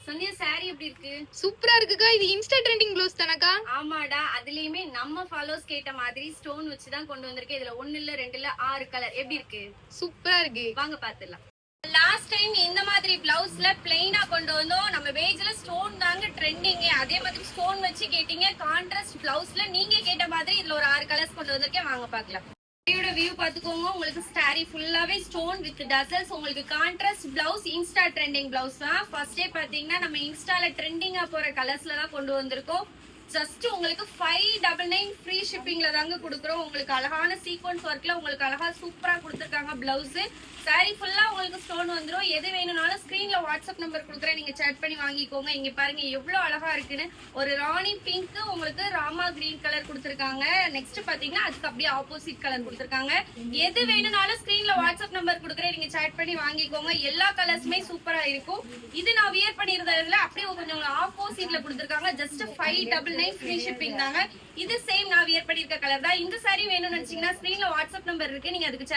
சொன்னிய saree எப்படி இருக்கு? சூப்பரா இருக்குக்கா. இது இன்ஸ்டா ட்ரெண்டிங் ப்ளவுஸ் தானக்கா? ஆமாடா, அதுலயுமே நம்ம ஃபாலோஸ் கேட்ட மாதிரி ஸ்டோன் வச்சு தான் கொண்டு வந்திருக்கேன். இதுல 1 இல்ல 2 இல்ல 6 கலர். எப்படி இருக்கு? சூப்பரா இருக்கு. வாங்க பாத்துடலாம். லாஸ்ட் டைம் இந்த மாதிரி பிளவுஸ்ல பிளைனா கொண்டு வந்தோம். நம்ம பேஜ்ல ஸ்டோன் தாங்க ட்ரெண்டிங். அதே மாதிரி ஸ்டோன் வச்சு கேட்டீங்க. கான்ட்ராஸ்ட் பிளவுஸ்ல நீங்க கேட்ட மாதிரி இதுல ஒரு 6 கலர்ஸ் கொண்டு வந்திருக்கேன். வாங்க பாக்கலாம். சாரியோட வியூ பாத்துக்கோங்க. உங்களுக்கு சாரி ஃபுல்லாவே ஸ்டோன் வித் டசல்ஸ். உங்களுக்கு contrast blouse Insta trending blouse தான். ஃபர்ஸ்ட் டே பாத்தீங்கன்னா நம்ம இன்ஸ்டால ட்ரெண்டிங்கா போற கலர்ஸ்ல தான் கொண்டு வந்திருக்கோம். ஜஸ்ட் உங்களுக்கு 599 ஃப்ரீ ஷிப்பிங்ல தாங்க கொடுக்குறோம். உங்களுக்கு அழகான சீக்வன்ஸ் ஒர்க்ல உங்களுக்கு அழகா சூப்பரா கொடுத்துருக்காங்க பிளவுஸ். சாரி ஃபுல்லா உங்களுக்கு ஸ்டோன் வந்துடும். எது வேணும்னாலும் ஸ்கிரீன்ல வாட்ஸ்அப் நம்பர் கொடுக்குறேன், நீங்க சேட் பண்ணி வாங்கிக்கோங்க. இங்க பாருங்க எவ்வளவு அழகா இருக்குன்னு. ஒரு ராணி பிங்க், உங்களுக்கு ராமா கிரீன் கலர் கொடுத்துருக்காங்க. நெக்ஸ்ட் பாத்தீங்கன்னா அதுக்கு அப்படியே ஆப்போசிட் கலர் கொடுத்துருக்காங்க. எது வேணும்னாலும் ஸ்கிரீன்ல வாட்ஸ்அப் நம்பர் கொடுக்குறேன், நீங்க சேட் பண்ணி வாங்கிக்கோங்க. எல்லா கலர்ஸுமே சூப்பரா இருக்கும். இது நான் வியர் பண்ணிருந்ததுல அப்படியே கொஞ்சம் ஆப்போசிட்ல கொடுத்துருக்காங்க. ஜஸ்ட் 599 ஃப்ரீ ஷிப்பிங் தாங்க. இது சேம் நான் வியர் பண்ணிருக்க கலர் தான். இந்த சாரி வேணும்னு நினைச்சீங்கன்னா ஸ்கிரீன்ல வாட்ஸ்அப் நம்பர் இருக்கு, நீங்க அதுக்கு